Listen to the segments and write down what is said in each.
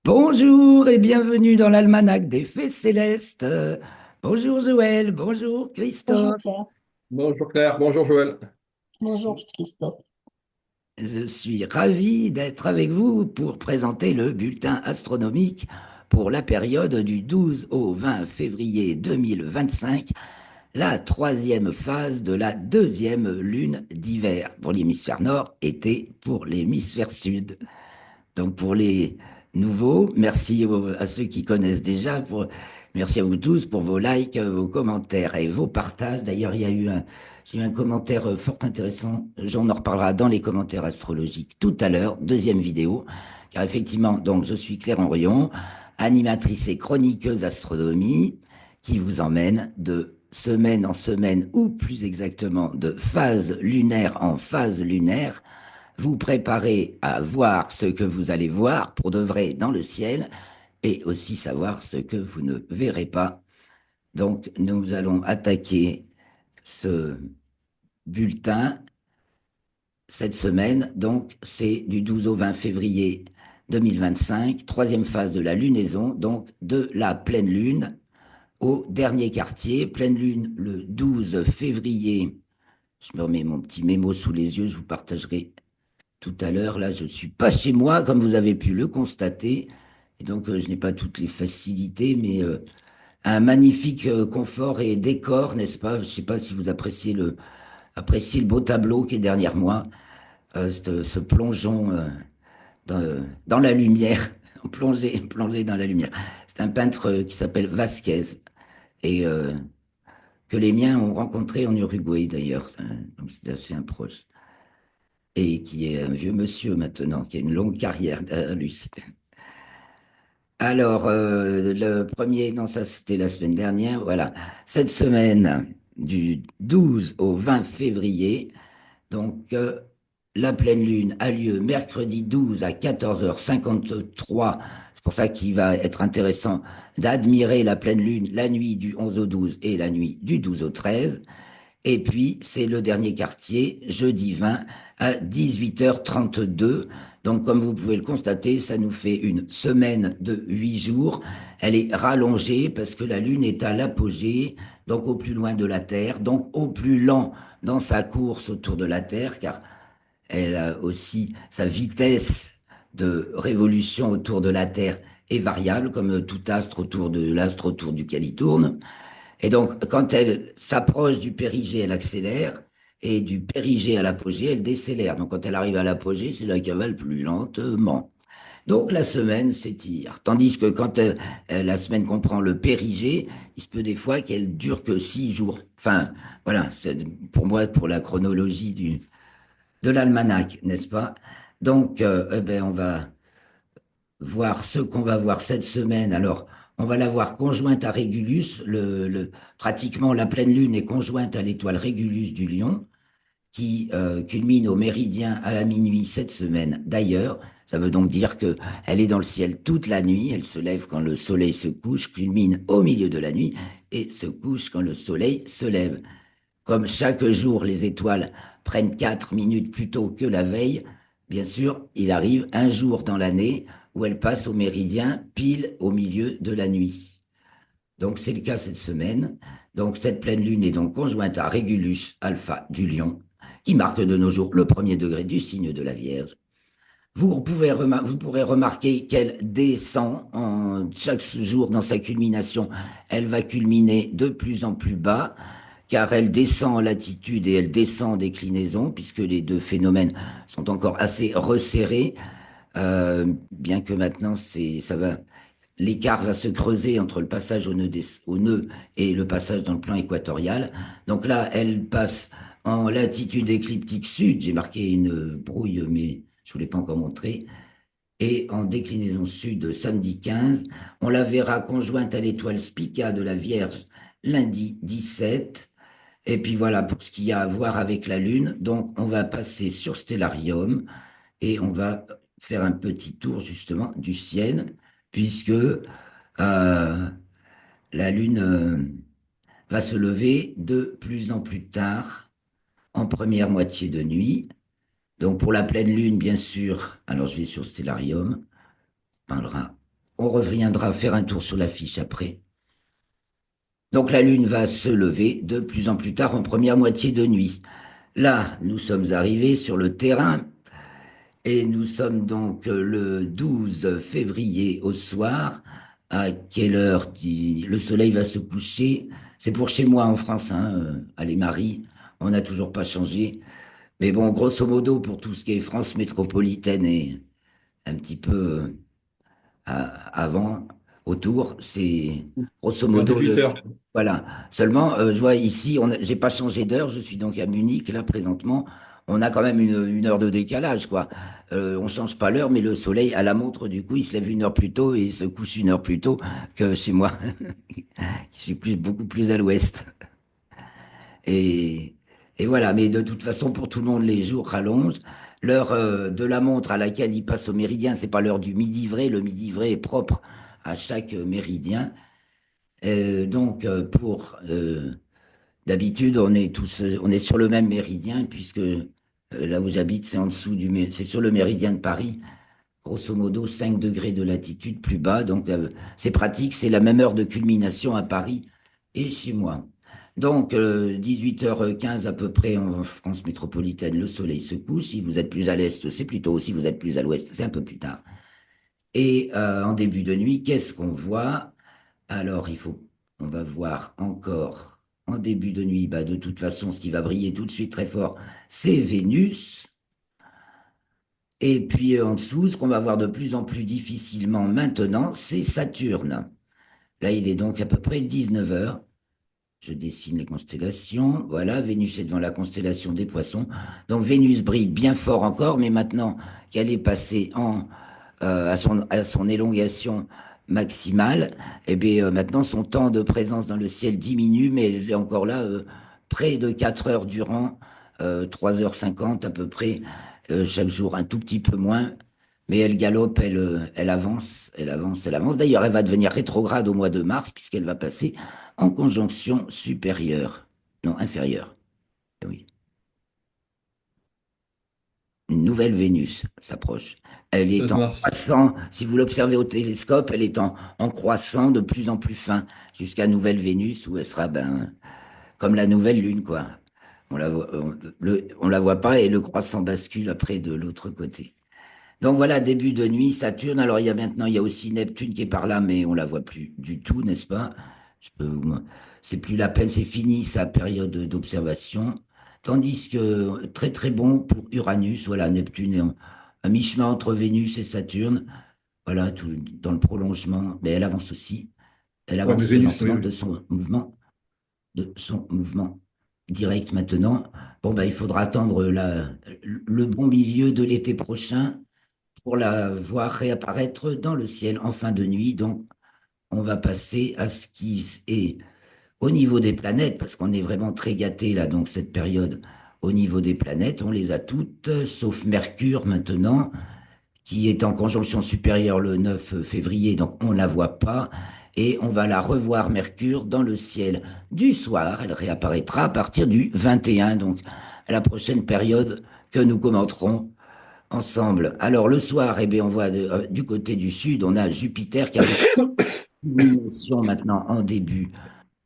Bonjour et bienvenue dans l'almanach des Fées Célestes. Bonjour Joël, bonjour Bonjour Christophe. Claire. Bonjour Claire, bonjour Joël. Bonjour Christophe. Je suis ravi d'être avec vous pour présenter le bulletin astronomique pour la période du 12 au 20 février 2025, la troisième phase de la deuxième lune d'hiver pour l'hémisphère nord, été pour l'hémisphère sud. Donc pour les nouveaux, merci à ceux qui connaissent déjà. Merci à vous tous pour vos likes, vos commentaires et vos partages. D'ailleurs, j'ai eu un commentaire fort intéressant. J'en en reparlera dans les commentaires astrologiques tout à l'heure, deuxième vidéo. Car effectivement, donc je suis Claire Henrion, animatrice et chroniqueuse astronomie, qui vous emmène de semaine en semaine, ou plus exactement de phase lunaire en phase lunaire, vous préparez à voir ce que vous allez voir pour de vrai dans le ciel et aussi savoir ce que vous ne verrez pas. Donc, nous allons attaquer ce bulletin cette semaine. Donc, c'est du 12 au 20 février 2025, troisième phase de la lunaison, donc de la pleine lune au dernier quartier. Pleine lune le 12 février. Je me remets mon petit mémo sous les yeux, je vous partagerai tout à l'heure. Là, je ne suis pas chez moi, comme vous avez pu le constater. Et donc, je n'ai pas toutes les facilités, mais un magnifique confort et décor, n'est-ce pas? Je ne sais pas si vous appréciez le beau tableau qui est derrière moi, ce plongeon dans la lumière, plongé dans la lumière. C'est un peintre qui s'appelle Vasquez et que les miens ont rencontré en Uruguay d'ailleurs. Donc, c'est assez un proche. Et qui est un vieux monsieur maintenant, qui a une longue carrière derrière lui. Alors, le premier, non, ça c'était la semaine dernière, voilà. Cette semaine, du 12 au 20 février, donc la pleine lune a lieu mercredi 12 à 14h53. C'est pour ça qu'il va être intéressant d'admirer la pleine lune la nuit du 11 au 12 et la nuit du 12 au 13. Et puis, c'est le dernier quartier, jeudi 20 à 18h32. Donc, comme vous pouvez le constater, ça nous fait une semaine de 8 jours. Elle est rallongée parce que la Lune est à l'apogée, donc au plus loin de la Terre, donc au plus lent dans sa course autour de la Terre, car elle a aussi sa vitesse de révolution autour de la Terre est variable, comme tout astre autour de l'astre autour duquel il tourne. Et donc, quand elle s'approche du périgée, elle accélère, et du périgée à l'apogée, elle décélère. Donc, quand elle arrive à l'apogée, c'est là qu'elle va le plus lentement. Donc, la semaine s'étire. Tandis que quand la semaine comprend le périgée, il se peut des fois qu'elle dure que 6 jours. Enfin, voilà, c'est pour moi, pour la chronologie de l'almanach, n'est-ce pas? Donc, eh ben, on va voir ce qu'on va voir cette semaine. Alors, on va la voir conjointe à Régulus. Pratiquement, la pleine lune est conjointe à l'étoile Régulus du Lion, qui culmine au méridien à la minuit cette semaine. D'ailleurs, ça veut donc dire que elle est dans le ciel toute la nuit. Elle se lève quand le soleil se couche, culmine au milieu de la nuit et se couche quand le soleil se lève. Comme chaque jour, les étoiles prennent 4 minutes plus tôt que la veille, bien sûr, il arrive un jour dans l'année où elles passent au méridien pile au milieu de la nuit. Donc c'est le cas cette semaine. Donc cette pleine lune est donc conjointe à Régulus alpha du Lion, qui marque de nos jours le premier degré du signe de la Vierge. Vous pourrez remarquer qu'elle descend chaque jour dans sa culmination. Elle va culminer de plus en plus bas, car elle descend en latitude et elle descend en déclinaison, puisque les deux phénomènes sont encore assez resserrés, bien que maintenant l'écart va se creuser entre le passage au nœud et le passage dans le plan équatorial. Donc là, elle passe en latitude écliptique sud. J'ai marqué une brouille, mais je ne vous l'ai pas encore montré. Et en déclinaison sud, samedi 15, on la verra conjointe à l'étoile Spica de la Vierge lundi 17. Et puis voilà, pour ce qu'il y a à voir avec la Lune, donc on va passer sur Stellarium et on va faire un petit tour justement du ciel, puisque la Lune va se lever de plus en plus tard en première moitié de nuit. Donc pour la pleine Lune, bien sûr, alors je vais sur Stellarium, on parlera. on reviendra faire un tour sur la fiche après. Donc la Lune va se lever de plus en plus tard en première moitié de nuit. Là, nous sommes arrivés sur le terrain et nous sommes donc le 12 février au soir. À quelle heure le soleil va se coucher? C'est pour chez moi en France, hein, allez Marie, on n'a toujours pas changé. Mais bon, grosso modo, pour tout ce qui est France métropolitaine et un petit peu avant, autour, c'est grosso Vers modo 18 le. heures. Voilà. Seulement, je vois ici, j'ai pas changé d'heure, je suis donc à Munich, là, présentement. On a quand même une heure de décalage, quoi. On change pas l'heure, mais le soleil, à la montre, du coup, il se lève une heure plus tôt et il se couche une heure plus tôt que chez moi, qui suis beaucoup plus à l'ouest. Et, et voilà, mais de toute façon, pour tout le monde, les jours rallongent. L'heure de la montre à laquelle il passe au méridien, c'est pas l'heure du midi vrai. Le midi vrai est propre à chaque méridien. Donc, d'habitude, on est sur le même méridien, puisque là où j'habite, c'est en dessous c'est sur le méridien de Paris, grosso modo 5 degrés de latitude plus bas. Donc, c'est pratique, c'est la même heure de culmination à Paris et chez moi. Donc, 18h15 à peu près en France métropolitaine, le soleil se couche. Si vous êtes plus à l'est, c'est plus tôt. Si vous êtes plus à l'ouest, c'est un peu plus tard. Et en début de nuit, qu'est-ce qu'on voit? Alors, on va voir encore en début de nuit, bah, de toute façon, ce qui va briller tout de suite très fort, c'est Vénus. Et puis en dessous, ce qu'on va voir de plus en plus difficilement maintenant, c'est Saturne. Là, il est donc à peu près 19 heures. Je dessine les constellations. Voilà, Vénus est devant la constellation des Poissons. Donc Vénus brille bien fort encore, mais maintenant qu'elle est passée à son élongation maximale, eh bien, maintenant son temps de présence dans le ciel diminue, mais elle est encore là près de 4 heures durant, 3h50 à peu près, chaque jour un tout petit peu moins. Mais elle galope, elle avance, elle avance, elle avance. D'ailleurs, elle va devenir rétrograde au mois de mars, puisqu'elle va passer en conjonction supérieure, non inférieure. Oui, une nouvelle Vénus s'approche. Elle est 16 en mars. croissant, si vous l'observez au télescope, elle est en croissant de plus en plus fin, jusqu'à nouvelle Vénus, où elle sera comme la nouvelle Lune, quoi. On la voit pas et le croissant bascule après de l'autre côté. Donc voilà, début de nuit, Saturne. Alors il y a aussi Neptune qui est par là, mais on la voit plus du tout, n'est-ce pas? Je peux vous- C'est plus la peine, c'est fini sa période d'observation. Tandis que très très bon pour Uranus. Voilà, Neptune est à mi-chemin entre Vénus et Saturne. Voilà, tout dans le prolongement. Mais elle avance aussi. Elle Ouais, mais avance Vénus, oui, lentement oui. de son mouvement direct maintenant. Bon, ben, il faudra attendre le bon milieu de l'été prochain pour la voir réapparaître dans le ciel en fin de nuit. Donc, on va passer à ce qui est au niveau des planètes, parce qu'on est vraiment très gâté là, donc cette période. Au niveau des planètes, on les a toutes, sauf Mercure maintenant, qui est en conjonction supérieure le 9 février, donc on ne la voit pas. Et on va la revoir, Mercure, dans le ciel du soir. Elle réapparaîtra à partir du 21, donc à la prochaine période que nous commenterons ensemble. Alors le soir, eh bien, on voit du côté du sud, on a Jupiter qui a reçu une illumination maintenant en début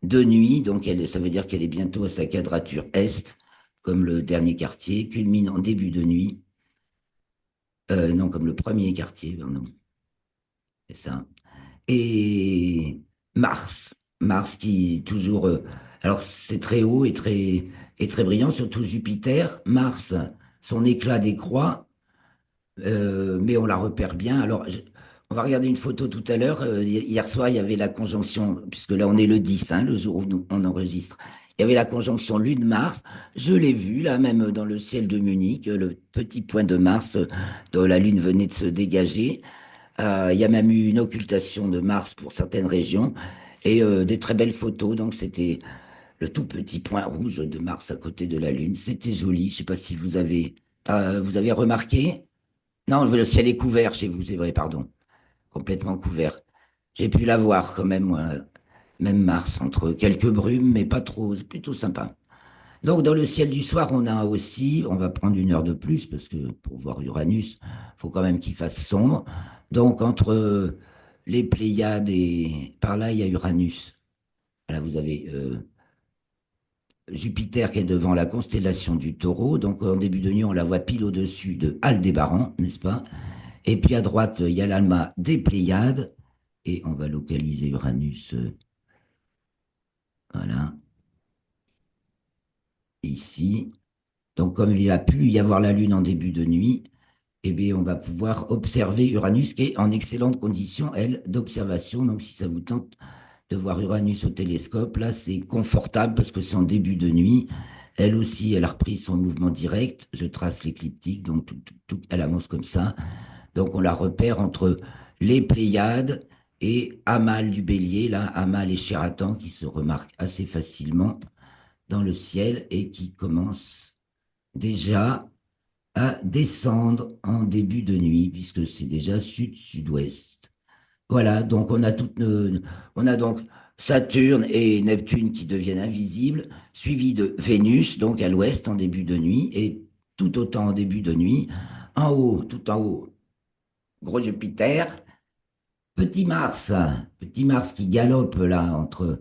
de nuit, donc ça veut dire qu'elle est bientôt à sa quadrature est, comme le dernier quartier, culmine en début de nuit, non, comme le premier quartier, pardon, c'est ça. Et Mars, Mars qui toujours, alors c'est très haut et très brillant, surtout Jupiter. Mars, son éclat décroît. Mais on la repère bien. Alors, on va regarder une photo tout à l'heure. Hier soir, il y avait la conjonction, puisque là, on est le 10, hein, le jour où on enregistre. Il y avait la conjonction Lune-Mars. Je l'ai vu, là, même dans le ciel de Munich, le petit point de Mars, dont la Lune venait de se dégager. Il y a même eu une occultation de Mars pour certaines régions et des très belles photos. Donc, c'était le tout petit point rouge de Mars à côté de la Lune. C'était joli. Je ne sais pas si vous avez remarqué. Non, le ciel est couvert chez vous, c'est vrai, pardon. Complètement couvert. J'ai pu la voir quand même, moi, même Mars, entre quelques brumes, mais pas trop, c'est plutôt sympa. Donc, dans le ciel du soir, on a aussi, on va prendre une heure de plus, parce que pour voir Uranus, faut quand même qu'il fasse sombre. Donc, entre les Pléiades et par là, il y a Uranus. Là, vous avez Jupiter qui est devant la constellation du Taureau. Donc, en début de nuit, on la voit pile au-dessus de Aldébaran, n'est-ce pas? Et puis à droite, il y a l'alma des Pléiades. Et on va localiser Uranus, voilà, ici. Donc, comme il va plus y avoir la Lune en début de nuit, eh bien, on va pouvoir observer Uranus qui est en excellente condition, elle, d'observation. Donc, si ça vous tente de voir Uranus au télescope, là, c'est confortable parce que c'est en début de nuit. Elle aussi, elle a repris son mouvement direct. Je trace l'écliptique, donc elle avance comme ça. Donc, on la repère entre les Pléiades et Amal du Bélier, là, Amal et Shératan qui se remarquent assez facilement dans le ciel et qui commencent déjà à descendre en début de nuit, puisque c'est déjà sud-sud-ouest. Voilà, donc on a donc Saturne et Neptune qui deviennent invisibles, suivis de Vénus, donc à l'ouest en début de nuit, et tout autant en début de nuit, en haut, tout en haut, gros Jupiter, petit Mars qui galope là entre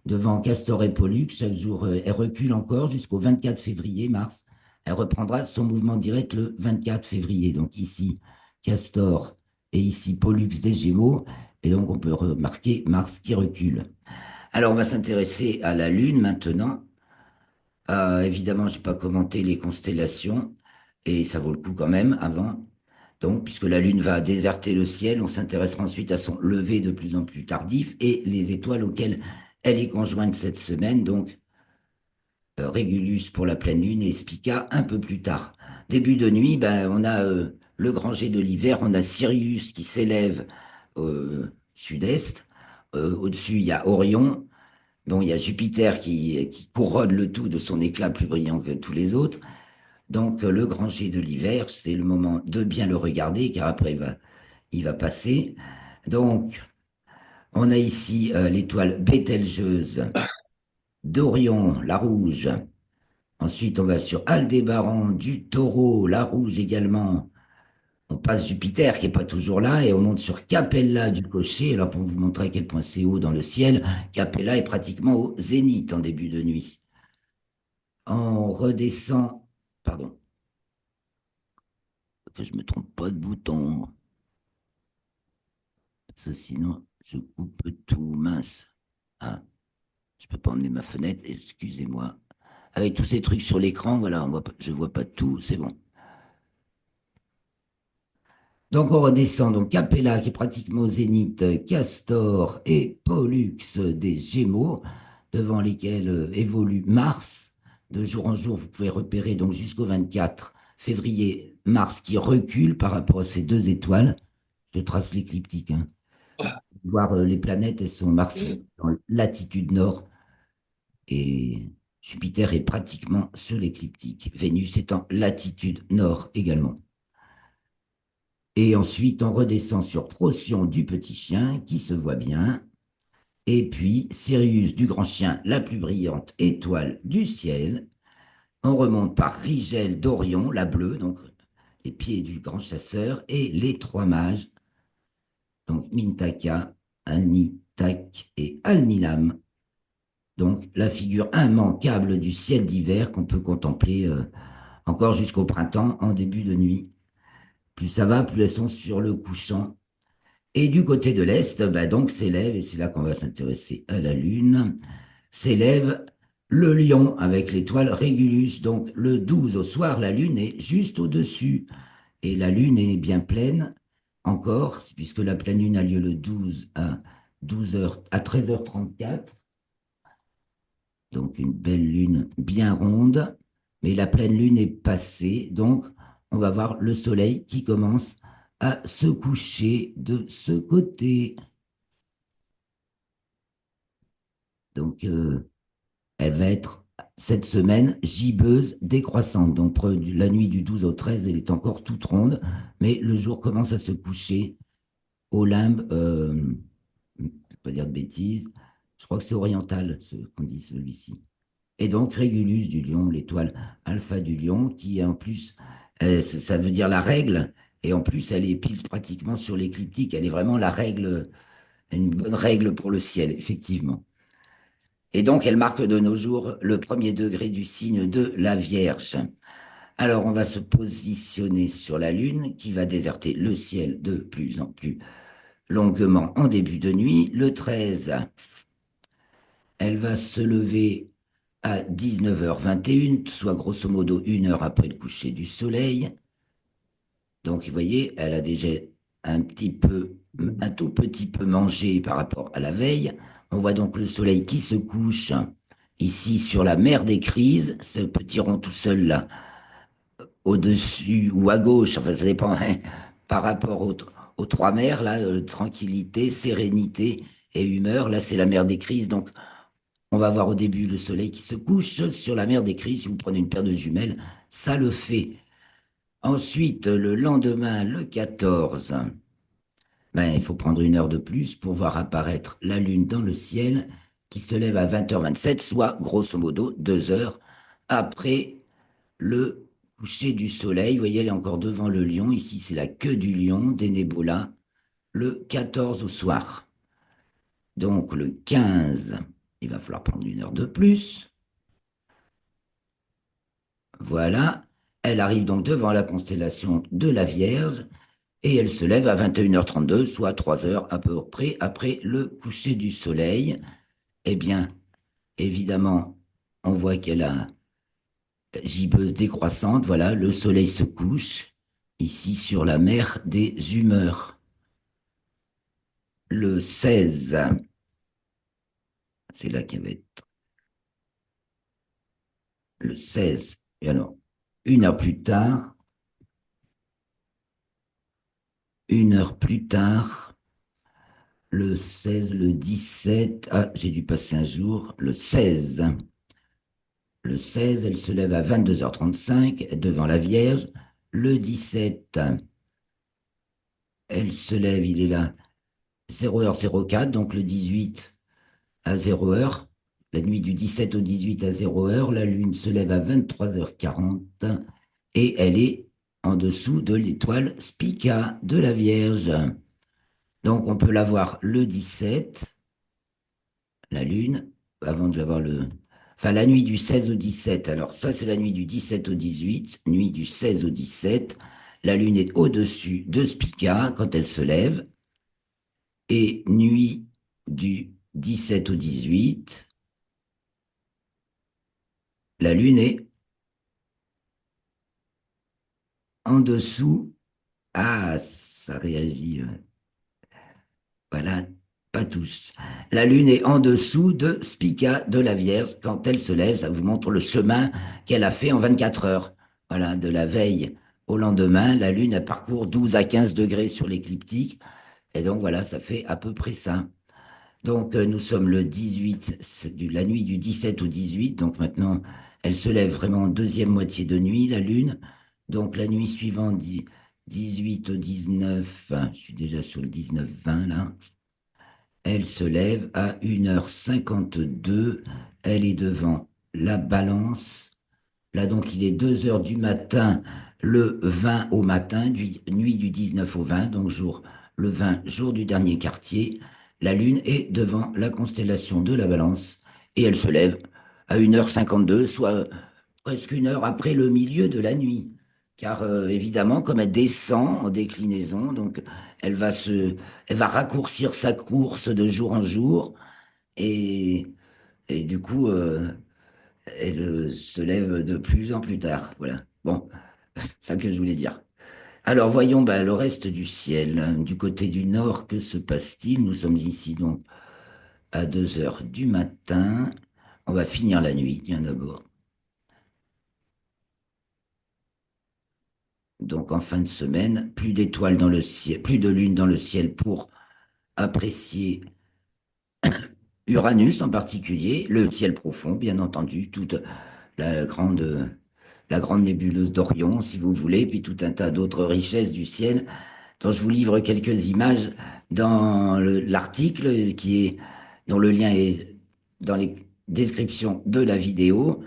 devant Castor et Pollux. Chaque jour, elle recule encore jusqu'au 24 février, Mars. Elle reprendra son mouvement direct le 24 février. Donc ici, Castor et ici, Pollux des Gémeaux. Et donc, on peut remarquer Mars qui recule. Alors, on va s'intéresser à la Lune maintenant. Évidemment, je n'ai pas commenté les constellations, et ça vaut le coup quand même avant. Donc, puisque la Lune va déserter le ciel, on s'intéressera ensuite à son lever de plus en plus tardif et les étoiles auxquelles elle est conjointe cette semaine. Donc, Régulus pour la pleine Lune et Spica un peu plus tard. Début de nuit, ben, on a le grand jet de l'hiver, on a Sirius qui s'élève au sud-est. Au-dessus, il y a Orion. Bon, il y a Jupiter qui couronne le tout de son éclat plus brillant que tous les autres. Donc, le grand jet de l'hiver, c'est le moment de bien le regarder, car après, il va passer. Donc, on a ici l'étoile Bételgeuse d'Orion, la rouge. Ensuite, on va sur Aldébaran du Taureau, la rouge également. On passe Jupiter qui n'est pas toujours là et on monte sur Capella du Cocher. Alors, pour vous montrer à quel point c'est haut dans le ciel, Capella est pratiquement au zénith en début de nuit. On redescend, pardon, que je ne me trompe pas de bouton. Ça, sinon, je coupe tout, mince. Ah, je peux pas emmener ma fenêtre, excusez-moi. Avec tous ces trucs sur l'écran, voilà, je vois pas tout, c'est bon. Donc on redescend, donc Capella qui est pratiquement au zénith, Castor et Pollux des Gémeaux, devant lesquels évolue Mars. De jour en jour, vous pouvez repérer donc jusqu'au 24 février Mars qui recule par rapport à ces deux étoiles. Je trace l'écliptique, hein. Voir les planètes, elles sont Mars dans latitude nord et Jupiter est pratiquement sur l'écliptique. Vénus est en latitude nord également. Et ensuite, on redescend sur Procyon du petit chien qui se voit bien. Et puis, Sirius du grand chien, la plus brillante étoile du ciel. On remonte par Rigel d'Orion, la bleue, donc les pieds du grand chasseur, et les trois mages, donc Mintaka, Alnitak et Alnilam. Donc, la figure immanquable du ciel d'hiver qu'on peut contempler encore jusqu'au printemps en début de nuit. Plus ça va, plus elles sont sur le couchant. Et du côté de l'Est, bah donc s'élève, et c'est là qu'on va s'intéresser à la Lune, s'élève le Lion avec l'étoile Régulus. Donc le 12 au soir, la Lune est juste au-dessus. Et la Lune est bien pleine encore, puisque la pleine Lune a lieu le 12 à 12h, à 13h34. Donc une belle Lune bien ronde. Mais la pleine Lune est passée, donc on va voir le Soleil qui commence à se coucher de ce côté. Donc, elle va être cette semaine gibbeuse décroissante. Donc, la nuit du 12 au 13, elle est encore toute ronde, mais le jour commence à se coucher au limbe, je ne vais pas dire de bêtises, je crois que c'est oriental, ce qu'on dit celui-ci. Et donc, Régulus du Lion, l'étoile alpha du Lion, qui en plus, ça veut dire la règle, Et en plus, elle est pile pratiquement sur l'écliptique. Elle est vraiment la règle, une bonne règle pour le ciel, effectivement. Et donc, elle marque de nos jours le premier degré du signe de la Vierge. Alors, on va se positionner sur la Lune qui va déserter le ciel de plus en plus longuement en début de nuit. Le 13, elle va se lever à 19h21, soit grosso modo 1 heure après le coucher du soleil. Donc, vous voyez, elle a déjà un petit peu, un tout petit peu mangé par rapport à la veille. On voit donc le soleil qui se couche ici sur la mer des Crises, ce petit rond tout seul là, au-dessus ou à gauche, enfin ça dépend, hein, par rapport aux trois mers, là, tranquillité, sérénité et humeur. Là, c'est la mer des Crises. Donc, on va voir au début le soleil qui se couche sur la mer des Crises. Si vous prenez une paire de jumelles, ça le fait. Ensuite, le lendemain, le 14, ben, il faut prendre 1 heure de plus pour voir apparaître la Lune dans le ciel qui se lève à 20h27, soit grosso modo 2 heures après le coucher du soleil. Vous voyez, elle est encore devant le lion. Ici, c'est la queue du lion, des nébulas, le 14 au soir. Donc, le 15, il va falloir prendre 1 heure de plus. Voilà. Elle arrive donc devant la constellation de la Vierge et elle se lève à 21h32, soit 3 heures à peu près après le coucher du soleil. Eh bien, évidemment, on voit qu'elle a gibbeuse décroissante. Voilà, le soleil se couche ici sur la mer des humeurs. Le 16, c'est là qu'il va être le 16. Et alors, 1 heure plus tard, 1 heure plus tard, le 16, le 17, ah, j'ai dû passer un jour, le 16. Le 16, elle se lève à 22h35 devant la Vierge. Le 17, elle se lève, il est là, 0h04, donc le 18 à 0 heure. La nuit du 17 au 18 à 0 heure, la Lune se lève à 23h40 et elle est en dessous de l'étoile Spica de la Vierge. Donc on peut la voir le 17, la Lune, avant de la voir le... Enfin, la nuit du 16 au 17. Alors ça, c'est la nuit du 17 au 18, nuit du 16 au 17. La Lune est au-dessus de Spica quand elle se lève. Et nuit du 17 au 18, la Lune est en dessous. Ah, ça réagit. Voilà, pas tous. La Lune est en dessous de Spica de la Vierge. Quand elle se lève, ça vous montre le chemin qu'elle a fait en 24 heures. Voilà, de la veille au lendemain, la Lune elle parcourt 12 à 15 degrés sur l'écliptique. Et donc voilà, ça fait à peu près ça. Donc nous sommes le 18, la nuit du 17 au 18. Donc maintenant, elle se lève vraiment en deuxième moitié de nuit, la Lune. Donc la nuit suivante, 18 au 19, je suis déjà sur le 19-20 là. Elle se lève à 1h52. Elle est devant la Balance. Là, donc, il est 2 heures du matin, le 20 au matin, nuit du 19 au 20, donc le 20, jour du dernier quartier. La Lune est devant la constellation de la Balance et elle se lève à 1h52, soit presque 1 heure après le milieu de la nuit. Car évidemment, comme elle descend en déclinaison, donc elle va elle va raccourcir sa course de jour en jour et, et du coup, elle se lève de plus en plus tard. Voilà. Bon, c'est ça que je voulais dire. Alors voyons bah, le reste du ciel. Du côté du nord, que se passe-t-il? Nous sommes ici donc à 2 heures du matin. On va finir la nuit, tiens d'abord. Donc en fin de semaine, plus d'étoiles dans le ciel, plus de lune dans le ciel pour apprécier Uranus en particulier, le ciel profond, bien entendu, toute la grande, la grande nébuleuse d'Orion, si vous voulez, puis tout un tas d'autres richesses du ciel, dont je vous livre quelques images dans l'article dont le lien est dans les descriptions de la vidéo.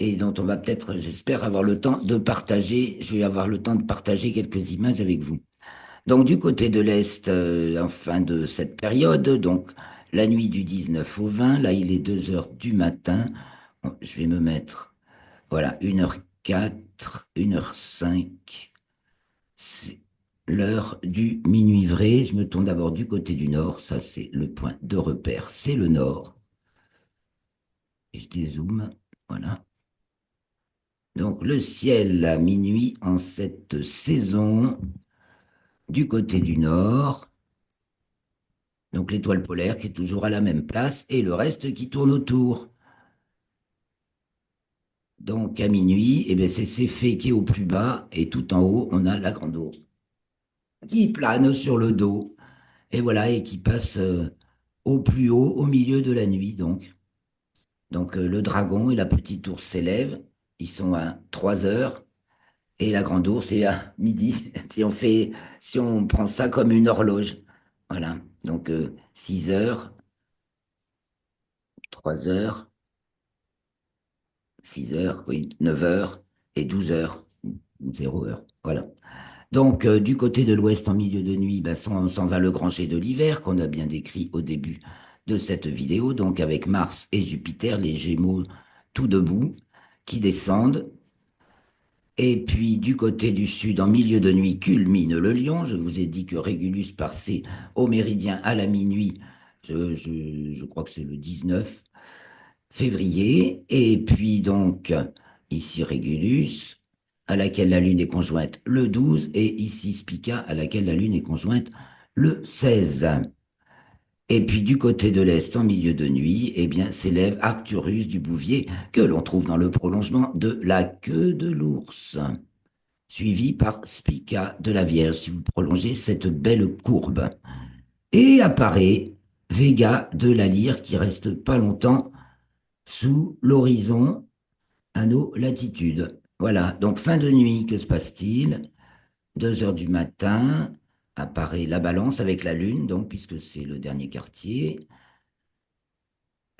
et dont on va peut-être, j'espère, avoir le temps de partager. Je vais avoir le temps de partager quelques images avec vous. Donc, du côté de l'Est, en fin de cette période, donc la nuit du 19 au 20, là, il est 2 heures du matin. Bon, je vais me mettre, voilà, 1h04, 1h05. C'est l'heure du minuit vrai. Je me tourne d'abord du côté du nord. Ça, c'est le point de repère. C'est le nord. Et je dézoome. Voilà. Donc, le ciel à minuit en cette saison du côté du nord. Donc, l'étoile polaire qui est toujours à la même place et le reste qui tourne autour. Donc, à minuit, eh bien, c'est Céphée qui est au plus bas et tout en haut, on a la grande ours qui plane sur le dos. Et voilà, et qui passe au plus haut, au milieu de la nuit, donc. Donc le dragon et la petite ours s'élèvent, ils sont à 3 heures, et la grande ours est à midi, si on prend ça comme une horloge. Voilà, donc 6 heures, 3 heures, 6 heures, oui, 9 heures, et 12 heures, 0 heure, voilà. Donc, du côté de l'ouest, en milieu de nuit, ben, s'en va le grand jet de l'hiver qu'on a bien décrit au début de cette vidéo, donc avec Mars et Jupiter, les Gémeaux tout debout, qui descendent. Et puis, du côté du sud, en milieu de nuit, culmine le Lion. Je vous ai dit que Régulus passait au méridien à la minuit. Je crois que c'est le 19 février. Et puis, donc, ici Régulus, à laquelle la Lune est conjointe le 12, et ici Spica, à laquelle la Lune est conjointe le 16. Et puis du côté de l'Est, en milieu de nuit, eh bien, s'élève Arcturus du Bouvier, que l'on trouve dans le prolongement de la queue de l'ours, suivi par Spica de la Vierge, si vous prolongez cette belle courbe. Et apparaît Vega de la Lyre, qui reste pas longtemps sous l'horizon à nos latitudes. Voilà, donc fin de nuit, que se passe-t-il? 2 heures du matin, apparaît la balance avec la Lune, donc puisque c'est le dernier quartier.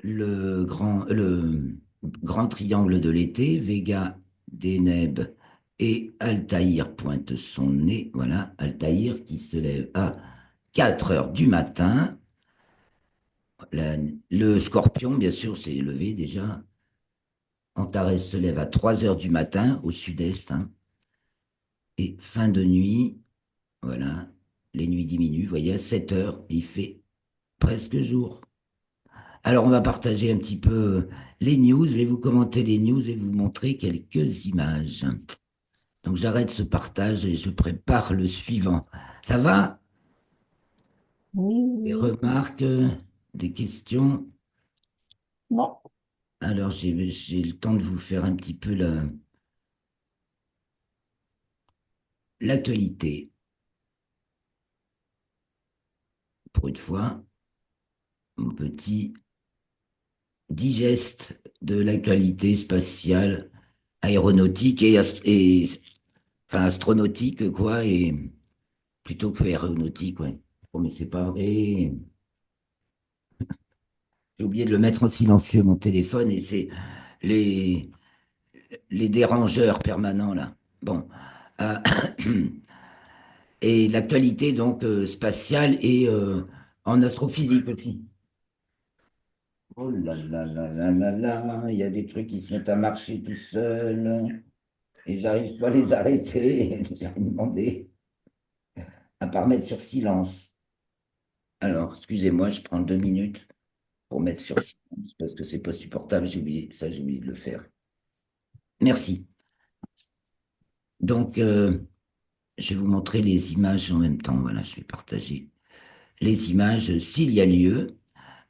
Le grand triangle de l'été, Vega, Deneb et Altaïr pointe son nez. Voilà, Altaïr qui se lève à 4 heures du matin. Le Scorpion, bien sûr, s'est levé déjà. Antares se lève à 3 heures du matin au sud-est, hein. Et fin de nuit, voilà, les nuits diminuent. Vous voyez, à 7 heures, il fait presque jour. Alors, on va partager un petit peu les news. Je vais vous commenter les news et vous montrer quelques images. Donc, j'arrête ce partage et je prépare le suivant. Ça va? Oui, Des oui. remarques, des questions? Non, Alors, j'ai le temps de vous faire un petit peu l'actualité. Pour une fois, mon petit digeste de l'actualité spatiale, aéronautique enfin, astronautique, quoi, et plutôt que aéronautique, ouais. Oh, mais c'est pas vrai. J'ai oublié de le mettre en silencieux, mon téléphone, et c'est les, les dérangeurs permanents, là. Bon. Euh, et l'actualité, donc, spatiale et en astrophysique aussi. Oh là là là là là là, il y a des trucs qui se mettent à marcher tout seuls, et j'arrive pas à les arrêter. J'ai demandé à part mettre sur silence. Alors, excusez-moi, je prends 2 minutes pour mettre sur silence parce que c'est pas supportable. J'ai oublié de le faire. Merci. Donc, je vais vous montrer les images en même temps. Voilà, je vais partager les images s'il y a lieu.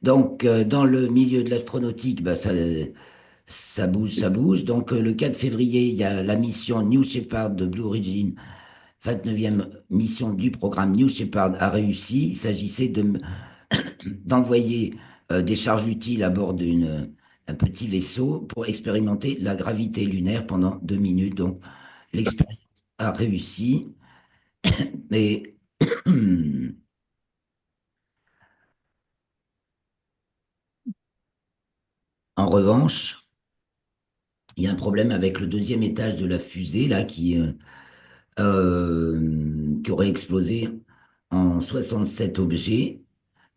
Donc, dans le milieu de l'astronautique, bah, ça bouge, ça bouge. Donc, le 4 février, il y a la mission New Shepard de Blue Origin, 29e mission du programme New Shepard a réussi. Il s'agissait d'envoyer des charges utiles à bord d'un petit vaisseau pour expérimenter la gravité lunaire pendant 2 minutes. Donc, l'expérience a réussi, mais en revanche, Il y a un problème avec le deuxième étage de la fusée, là, qui aurait explosé en 67 objets.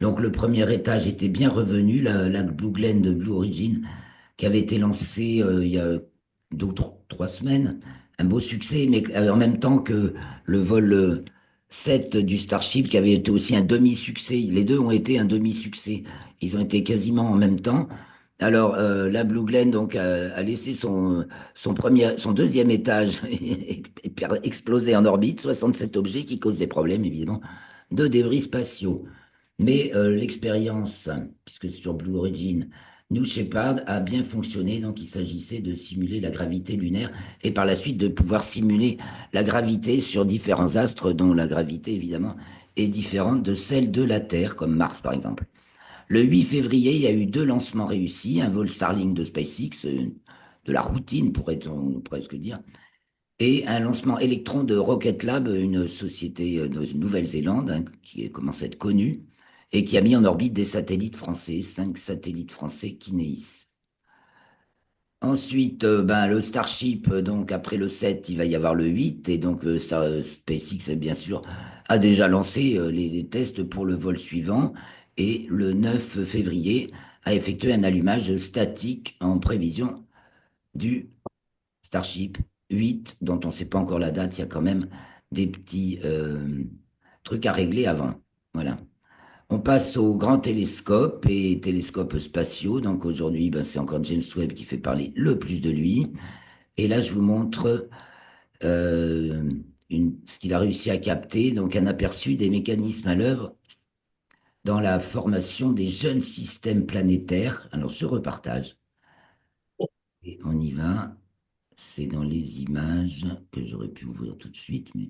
Donc le premier étage était bien revenu, la Blue Glen de Blue Origin, qui avait été lancée il y a 2 ou 3 semaines. Un beau succès, mais en même temps que le vol 7 du Starship, qui avait été aussi un demi-succès. Les deux ont été un demi-succès. Ils ont été quasiment en même temps. Alors, la Blue Glen donc, a laissé son deuxième étage exploser en orbite, 67 objets qui causent des problèmes, évidemment, de débris spatiaux. Mais l'expérience, puisque c'est sur Blue Origin, New Shepard a bien fonctionné, donc il s'agissait de simuler la gravité lunaire et par la suite de pouvoir simuler la gravité sur différents astres dont la gravité évidemment est différente de celle de la Terre, comme Mars par exemple. Le 8 février, il y a eu 2 lancements réussis, un vol Starlink de SpaceX, de la routine pourrait-on presque dire, et un lancement Electron de Rocket Lab, une société de Nouvelle-Zélande hein, qui commence à être connue et qui a mis en orbite des satellites français, 5 satellites français Kinéis. Ensuite, ben, le Starship, donc après le 7, il va y avoir le 8, et donc SpaceX, bien sûr, a déjà lancé les tests pour le vol suivant, et le 9 février a effectué un allumage statique en prévision du Starship 8, dont on ne sait pas encore la date, il y a quand même des petits trucs à régler avant. Voilà. On passe aux grands télescopes et télescopes spatiaux. Donc aujourd'hui, ben, c'est encore James Webb qui fait parler le plus de lui. Et là, je vous montre euh, ce qu'il a réussi à capter, donc un aperçu des mécanismes à l'œuvre dans la formation des jeunes systèmes planétaires. Alors, je repartage. Et on y va. C'est dans les images que j'aurais pu ouvrir tout de suite, mais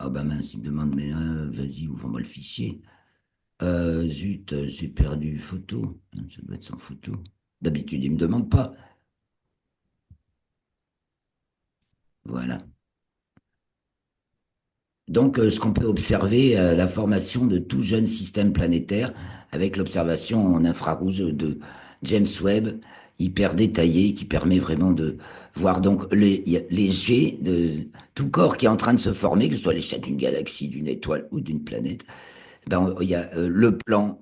ah bah mince, il me demande, mais vas-y, ouvre-moi le fichier. Zut, j'ai perdu photo. Ça doit être sans photo. D'habitude, il me demande pas. Voilà. Donc, ce qu'on peut observer, la formation de tout jeune système planétaire avec l'observation en infrarouge de James Webb, hyper détaillé, qui permet vraiment de voir donc les jets de tout corps qui est en train de se former, que ce soit l'échelle d'une galaxie, d'une étoile ou d'une planète. Ben, il y a le plan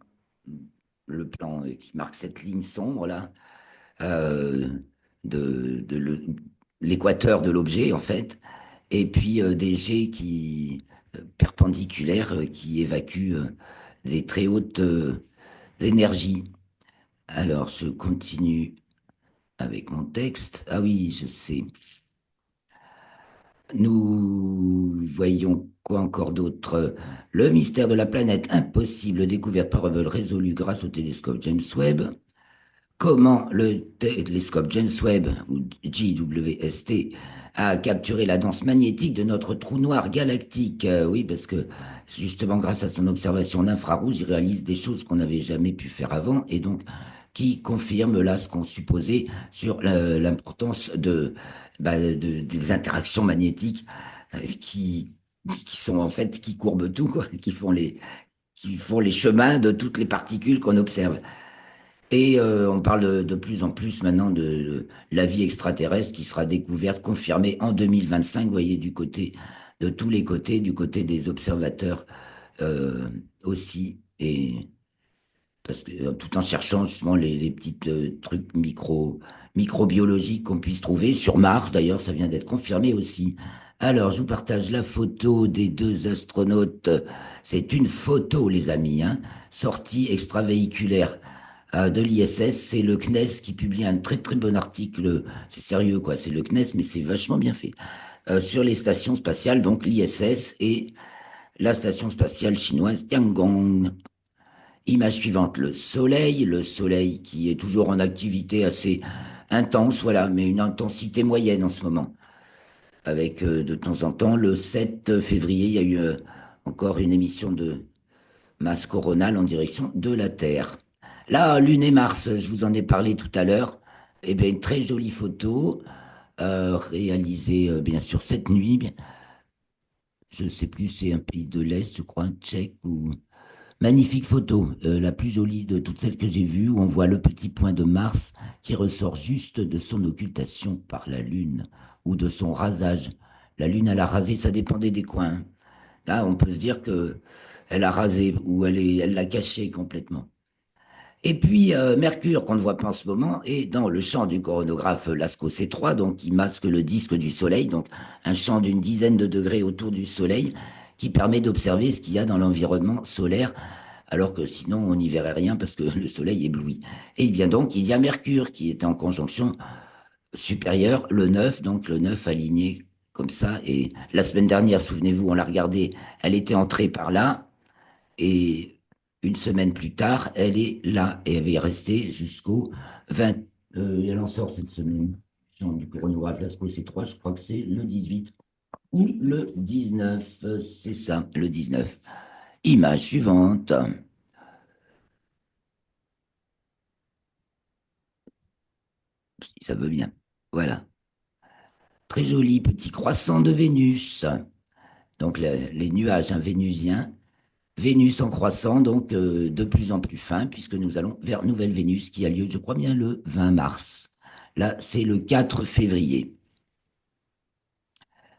qui marque cette ligne sombre là, euh, de l'équateur de l'objet en fait, et puis des jets perpendiculaires qui évacuent des très hautes énergies. Alors, je continue avec mon texte. Ah oui, je sais. Nous voyons quoi encore d'autre? Le mystère de la planète impossible, découverte par Hubble, résolu grâce au télescope James Webb. Comment le télescope James Webb, ou JWST, a capturé la danse magnétique de notre trou noir galactique. Oui, parce que justement, grâce à son observation en infrarouge, il réalise des choses qu'on n'avait jamais pu faire avant et donc qui confirme là ce qu'on supposait sur l'importance des interactions magnétiques qui sont en fait, qui courbent tout, quoi, qui font les chemins de toutes les particules qu'on observe. Et on parle de plus en plus maintenant de la vie extraterrestre qui sera découverte, confirmée en 2025, vous voyez, de tous les côtés, du côté des observateurs aussi, et parce que tout en cherchant justement les petits trucs microbiologiques qu'on puisse trouver sur Mars, d'ailleurs, ça vient d'être confirmé aussi. Alors, je vous partage la photo des 2 astronautes. C'est une photo, les amis, hein, sortie extravéhiculaire de l'ISS. C'est le CNES qui publie un très très bon article. C'est sérieux, quoi. C'est le CNES, mais c'est vachement bien fait. Sur les stations spatiales, donc l'ISS et la station spatiale chinoise Tiangong. Image suivante, le soleil qui est toujours en activité assez intense, voilà, mais une intensité moyenne en ce moment. Avec de temps en temps, le 7 février, il y a eu encore une émission de masse coronale en direction de la Terre. Là, Lune et Mars, je vous en ai parlé tout à l'heure. Eh bien, une très jolie photo réalisée bien sûr cette nuit. Je ne sais plus, c'est un pays de l'Est, je crois, un tchèque ou Magnifique photo, la plus jolie de toutes celles que j'ai vues, où on voit le petit point de Mars qui ressort juste de son occultation par la Lune ou de son rasage. La Lune, elle a rasé, ça dépendait des coins, hein. Là, on peut se dire que elle a rasé ou elle l'a caché complètement. Et puis Mercure, qu'on ne voit pas en ce moment, est dans le champ du coronographe Lascaux C3, donc qui masque le disque du Soleil, donc un champ d'une dizaine de degrés autour du Soleil, qui permet d'observer ce qu'il y a dans l'environnement solaire, alors que sinon on n'y verrait rien parce que le Soleil éblouit. Et bien donc, il y a Mercure qui est en conjonction supérieure, le 9, donc le 9 aligné comme ça. Et la semaine dernière, souvenez-vous, on l'a regardé, elle était entrée par là. Et une semaine plus tard, elle est là et elle va y rester jusqu'au 20. Elle en sort cette semaine. Champ du coronographe Lascaux C3, je crois que c'est le 18 ou le 19. C'est ça, le 19. Image suivante, si ça veut bien. Voilà. Très joli petit croissant de Vénus. Donc les nuages vénusiens. Vénus en croissant, donc de plus en plus fin, puisque nous allons vers Nouvelle Vénus qui a lieu, je crois bien, le 20 mars. Là, c'est le 4 février.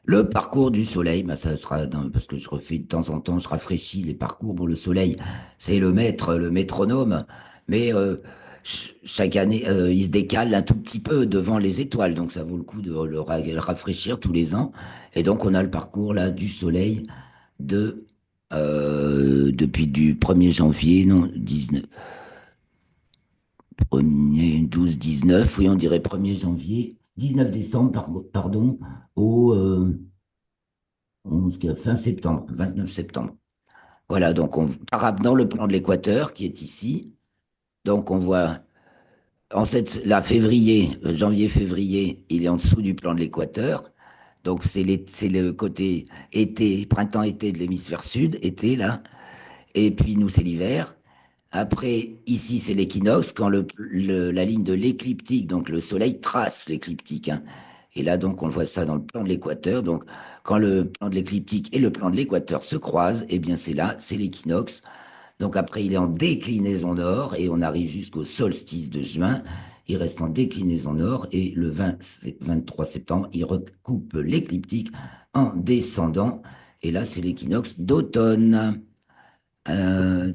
Le parcours du Soleil, bah, ça sera parce que je refais de temps en temps, je rafraîchis les parcours pour le Soleil. C'est le maître, le métronome, mais chaque année, il se décale un tout petit peu devant les étoiles, donc ça vaut le coup de le rafraîchir tous les ans. Et donc, on a le parcours là du Soleil de depuis du 1er janvier, non, 19, 1er, 12, 19, oui, on dirait 1er janvier, 19 décembre, pardon, au fin septembre, 29 septembre. Voilà, donc on part dans le plan de l'équateur qui est ici. Donc on voit là, février, janvier-février, il est en dessous du plan de l'équateur. Donc c'est le côté été, printemps-été de l'hémisphère sud, été là. Et puis nous, c'est l'hiver. Après, ici, c'est l'équinoxe, quand la ligne de l'écliptique, donc le Soleil trace l'écliptique, hein. Et là, donc, on voit ça dans le plan de l'équateur. Donc, quand le plan de l'écliptique et le plan de l'équateur se croisent, eh bien, c'est là, c'est l'équinoxe. Donc, après, il est en déclinaison nord et on arrive jusqu'au solstice de juin. Il reste en déclinaison nord et le 23 septembre, il recoupe l'écliptique en descendant. Et là, c'est l'équinoxe d'automne. Euh,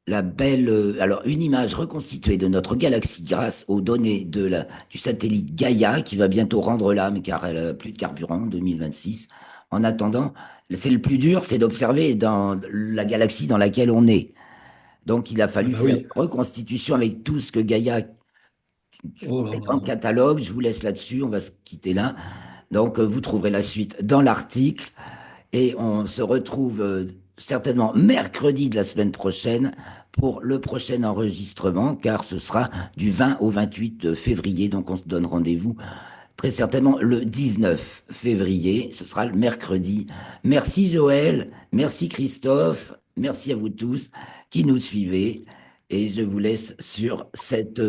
alors une image reconstituée de notre galaxie grâce aux données du satellite Gaïa qui va bientôt rendre l'âme car elle a plus de carburant en 2026. En attendant, c'est le plus dur, c'est d'observer dans la galaxie dans laquelle on est. Donc il a Ah fallu bah faire une oui. reconstitution avec tout ce que Gaïa Oh là est en là. catalogue. Je vous laisse là-dessus, on va se quitter là. Donc vous trouverez la suite dans l'article. Et on se retrouve certainement mercredi de la semaine prochaine pour le prochain enregistrement, car ce sera du 20 au 28 février. Donc on se donne rendez-vous très certainement le 19 février. Ce sera le mercredi. Merci Joël, merci Christophe, merci à vous tous qui nous suivez. Et je vous laisse sur cette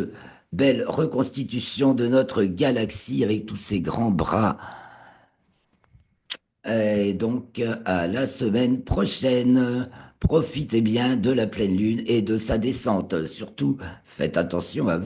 belle reconstitution de notre galaxie avec tous ces grands bras. Et donc, à la semaine prochaine. Profitez bien de la pleine lune et de sa descente. Surtout, faites attention à vous.